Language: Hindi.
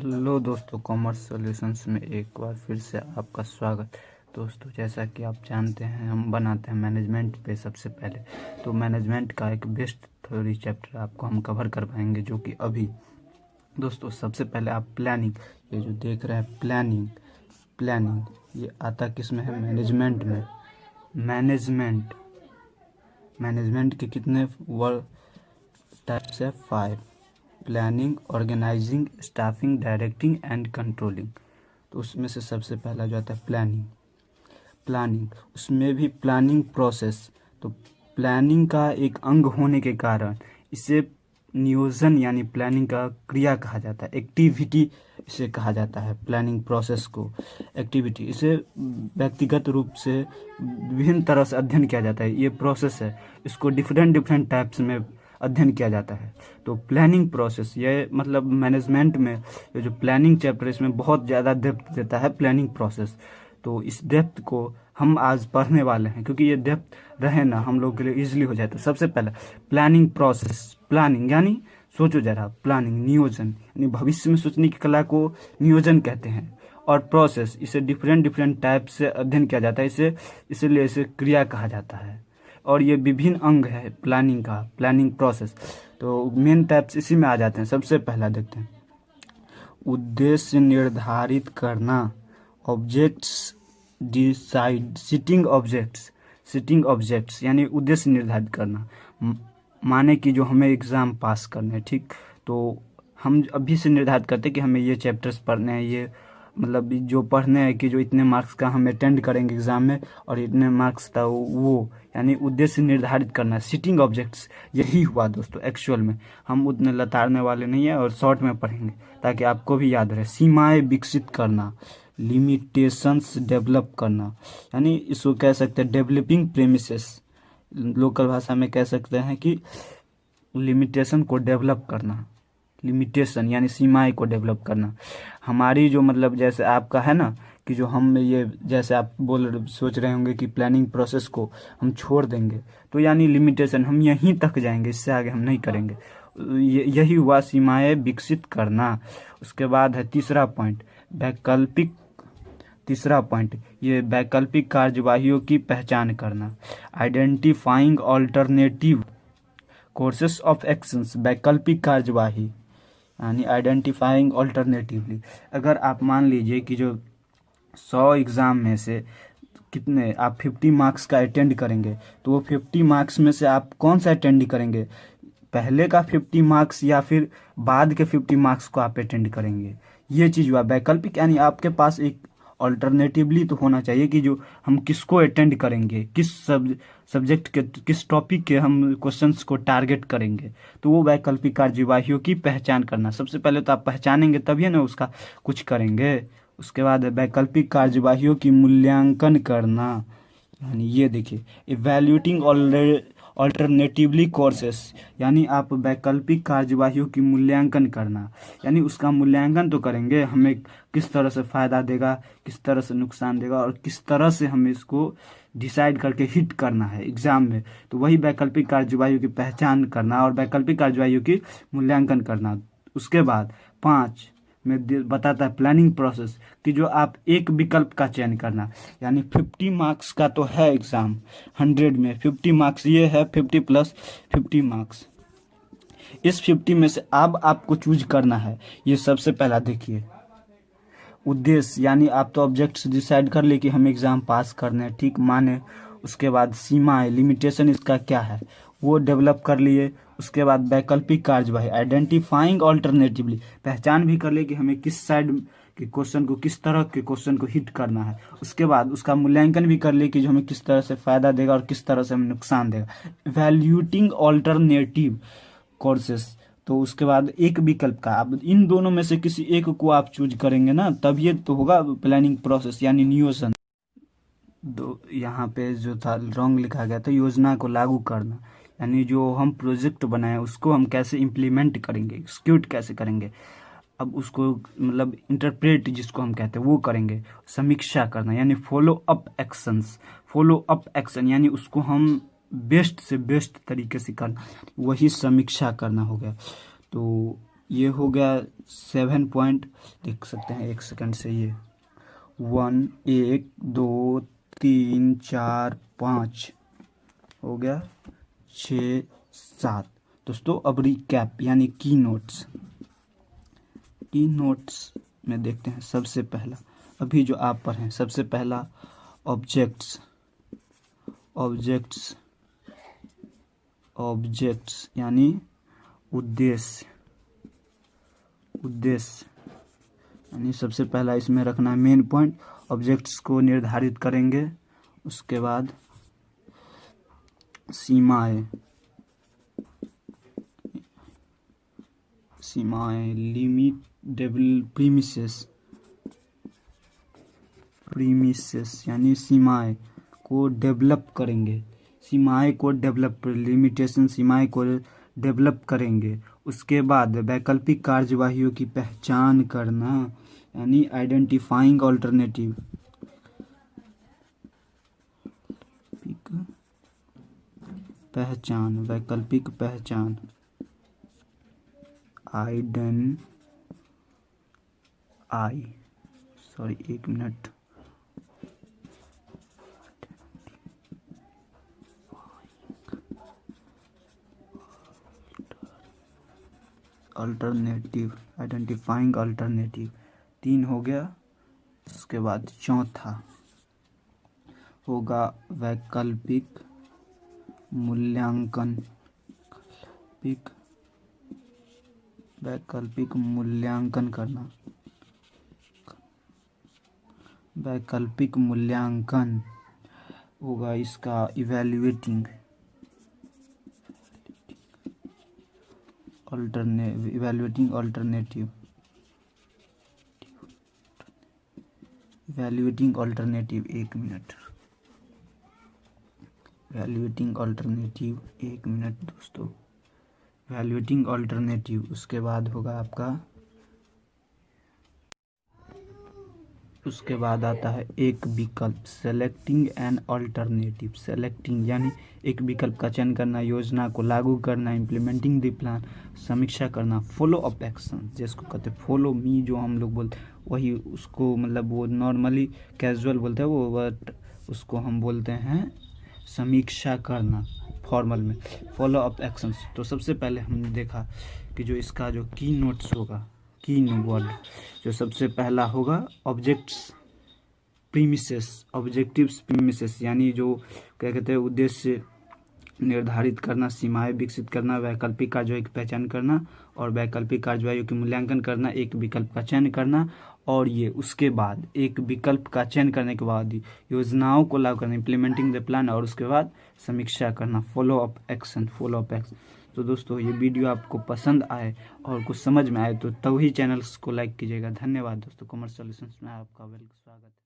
हेलो दोस्तों, कॉमर्स सॉल्यूशंस में एक बार फिर से आपका स्वागत। दोस्तों, जैसा कि आप जानते हैं, हम बनाते हैं मैनेजमेंट पे। सबसे पहले तो मैनेजमेंट का एक बेस्ट थ्योरी चैप्टर आपको हम कवर कर पाएंगे, जो कि अभी दोस्तों सबसे पहले आप प्लानिंग, ये जो देख रहे हैं प्लानिंग ये आता किस में है? मैनेजमेंट में। मैनेजमेंट के कितने वर्ड टाइप्स है? 5। Planning, organizing, staffing, directing and controlling. तो उसमें से सबसे पहला जो आता है प्लानिंग, उसमें भी प्लानिंग प्रोसेस। तो प्लानिंग का एक अंग होने के कारण इसे नियोजन यानी प्लानिंग का क्रिया कहा जाता है, एक्टिविटी इसे कहा जाता है। प्लानिंग प्रोसेस को एक्टिविटी, इसे व्यक्तिगत रूप से विभिन्न तरह से अध्ययन किया जाता है। ये प्रोसेस है, इसको डिफरेंट टाइप्स में अध्ययन किया जाता है। तो प्लानिंग प्रोसेस, ये मतलब मैनेजमेंट में ये जो प्लानिंग चैप्टर, इसमें बहुत ज़्यादा डेप्थ देता है प्लानिंग प्रोसेस। तो इस डेप्थ को हम आज पढ़ने वाले हैं, क्योंकि ये डेप्थ रहे ना हम लोग के लिए इजीली हो जाए। तो सबसे पहला प्लानिंग प्रोसेस। प्लानिंग यानी सोचो जरा, प्लानिंग नियोजन यानी भविष्य में सोचने की कला को नियोजन कहते हैं। और प्रोसेस, इसे डिफरेंट टाइप से अध्ययन किया जाता है, इसलिए इसे क्रिया कहा जाता है। और ये विभिन्न अंग है प्लानिंग का, प्लानिंग प्रोसेस। तो मेन टाइप्स इसी में आ जाते हैं। सबसे पहला देखते हैं, उद्देश्य निर्धारित करना, ऑब्जेक्ट्स डिसाइड, सिटिंग ऑब्जेक्ट्स यानी उद्देश्य निर्धारित करना। माने कि जो हमें एग्ज़ाम पास करने, ठीक, तो हम अभी से निर्धारित करते हैं कि हमें ये चैप्टर्स पढ़ने हैं, ये मतलब जो पढ़ने हैं कि जो इतने मार्क्स का हम अटेंड करेंगे एग्ज़ाम में, और इतने मार्क्स था वो यानी उद्देश्य निर्धारित करना, सिटिंग ऑब्जेक्ट्स। यही हुआ दोस्तों एक्चुअल में। हम उतने लताड़ने वाले नहीं है और शॉर्ट में पढ़ेंगे ताकि आपको भी याद रहे। सीमाएं विकसित करना, लिमिटेशंस डेवलप करना, यानी इसको कह सकते हैं डेवलपिंग प्रेमिसेस। लोकल भाषा में कह सकते हैं कि लिमिटेशन को डेवलप करना, लिमिटेशन यानी सीमाएं को डेवलप करना। हमारी जो मतलब जैसे आपका है ना कि जो हम ये जैसे आप सोच रहे होंगे कि प्लानिंग प्रोसेस को हम छोड़ देंगे, तो यानी लिमिटेशन, हम यहीं तक जाएंगे, इससे आगे हम नहीं करेंगे। यही हुआ सीमाएं विकसित करना। उसके बाद है तीसरा पॉइंट, ये वैकल्पिक कार्यवाहियों की पहचान करना, identifying alternative courses of actions. वैकल्पिक कार्यवाही यानी आइडेंटिफाइंग ऑल्टरनेटिवली। अगर आप मान लीजिए कि जो 100 एग्ज़ाम में से कितने आप 50 मार्क्स का अटेंड करेंगे, तो वो 50 मार्क्स में से आप कौन सा अटेंड करेंगे? पहले का 50 मार्क्स या फिर बाद के 50 मार्क्स को आप अटेंड करेंगे? ये चीज़ हुआ वैकल्पिक, यानी आपके पास एक ऑल्टरनेटिवली तो होना चाहिए कि जो हम किसको अटेंड करेंगे, किस सब्जेक्ट के, किस टॉपिक के हम क्वेश्चंस को टारगेट करेंगे। तो वो वैकल्पिक कार्यवाहियों की पहचान करना। सबसे पहले तो आप पहचानेंगे तभी ना उसका कुछ करेंगे। उसके बाद वैकल्पिक कार्यवाहियों की मूल्यांकन करना, यानी ये देखिए इवैल्यूएटिंग ऑल्टरनेटिवली कोर्सेस, यानी आप वैकल्पिक कार्यवाहियों की मूल्यांकन करना, यानी उसका मूल्यांकन तो करेंगे, हमें किस तरह से फ़ायदा देगा, किस तरह से नुकसान देगा, और किस तरह से हमें इसको डिसाइड करके हिट करना है एग्ज़ाम में। तो वही वैकल्पिक कार्यवाहियों की पहचान करना और वैकल्पिक कार्यवाहियों की मूल्यांकन करना। उसके बाद 5 में बताता है प्लानिंग प्रोसेस कि जो आप एक विकल्प का चयन करना, यानी 50 मार्क्स का तो है एग्ज़ाम, 100 में 50 मार्क्स ये है, 50 प्लस 50 मार्क्स। इस 50 में से अब आपको चूज करना है। ये सबसे पहला देखिए उद्देश्य, यानी आप तो ऑब्जेक्ट्स डिसाइड कर लिए कि हम एग्ज़ाम पास करने हैं, ठीक, माने। उसके बाद सीमाएं, लिमिटेशन इसका क्या है वो डेवलप कर लिए। उसके बाद वैकल्पिक कार्यवाही, आइडेंटिफाइंग ऑल्टरनेटिवली, पहचान भी कर लिए कि हमें किस साइड के क्वेश्चन को, किस तरह के क्वेश्चन को हिट करना है। उसके बाद उसका मूल्यांकन भी कर लिए कि जो हमें किस तरह से फ़ायदा देगा और किस तरह से हमें नुकसान देगा। वैल्यूटिंग ऑल्टरनेटिव कोर्सेस, तो उसके बाद एक विकल्प का, अब इन दोनों में से किसी एक को आप चूज करेंगे ना, तब ये तो होगा प्लानिंग प्रोसेस यानी नियोजन। दो यहाँ पे जो था रॉन्ग लिखा गया था, योजना को लागू करना, यानी जो हम प्रोजेक्ट बनाए उसको हम कैसे इम्प्लीमेंट करेंगे, एक्सिक्यूट कैसे करेंगे। अब उसको मतलब इंटरप्रेट जिसको हम कहते हैं वो करेंगे। समीक्षा करना यानी फॉलो अप एक्शन, यानी उसको हम बेस्ट से बेस्ट तरीके से करना, वही समीक्षा करना हो गया। तो ये हो गया 7 पॉइंट, देख सकते हैं 1 सेकंड से, ये 1 1 2 3 4 5 हो गया, 6 7। दोस्तों अब रिकैप यानी की नोट्स में देखते हैं। सबसे पहला अभी जो आप पढ़ें, सबसे पहला ऑब्जेक्ट्स यानी उद्देश्य यानी सबसे पहला इसमें रखना है मेन पॉइंट। ऑब्जेक्ट्स को निर्धारित करेंगे, उसके बाद सीमाएं लिमिटेबल प्रीमिसेस यानी सीमाएं को डेवलप करेंगे, लिमिटेशन सीमाएं को डेवलप करेंगे। उसके बाद वैकल्पिक कार्यवाहियों की पहचान करना यानी आइडेंटिफाइंग ऑल्टरनेटिव, वैकल्पिक पहचान एक मिनट, आइडेंटिफाइंग ऑल्टरनेटिव 3 हो गया। उसके बाद चौथा होगा वैकल्पिक मूल्यांकन, करना। वैकल्पिक मूल्यांकन होगा इसका इवैल्यूएटिंग ऑल्टरनेटिव 1 मिनट, दोस्तों, वैल्यूएटिंग ऑल्टरनेटिव। उसके बाद होगा आपका, उसके बाद आता है एक विकल्प, सेलेक्टिंग एन ऑल्टरनेटिव। सेलेक्टिंग यानी एक विकल्प का चयन करना, योजना को लागू करना, इम्प्लीमेंटिंग द प्लान, समीक्षा करना। फॉलो अप एक्शन जिसको कहते हैं, फॉलो मी जो हम लोग बोलते हैं वही, उसको मतलब वो नॉर्मली कैजुअल बोलते हैं वो, बट उसको हम बोलते हैं समीक्षा करना फॉर्मल में, फॉलो अप एक्शंस। तो सबसे पहले हमने देखा कि जो इसका जो की नोट्स होगा, की वर्ड जो सबसे पहला होगा ऑब्जेक्टिव्स प्रीमिसेस यानी जो क्या कहते हैं, उद्देश्य निर्धारित करना, सीमाएं विकसित करना, वैकल्पिक कार्यवाही की पहचान करना और वैकल्पिक कार्यवाही की मूल्यांकन करना, एक विकल्प का चयन करना। और ये उसके बाद एक विकल्प का चयन करने के बाद योजनाओं को लागू करना, इम्प्लीमेंटिंग द प्लान, और उसके बाद समीक्षा करना, फॉलो अप एक्शन। तो दोस्तों ये वीडियो आपको पसंद आए और कुछ समझ में आए तो तभी चैनल्स को लाइक कीजिएगा। धन्यवाद दोस्तों। कॉमर्स सॉल्यूशंस में आपका वेलकम, स्वागत है।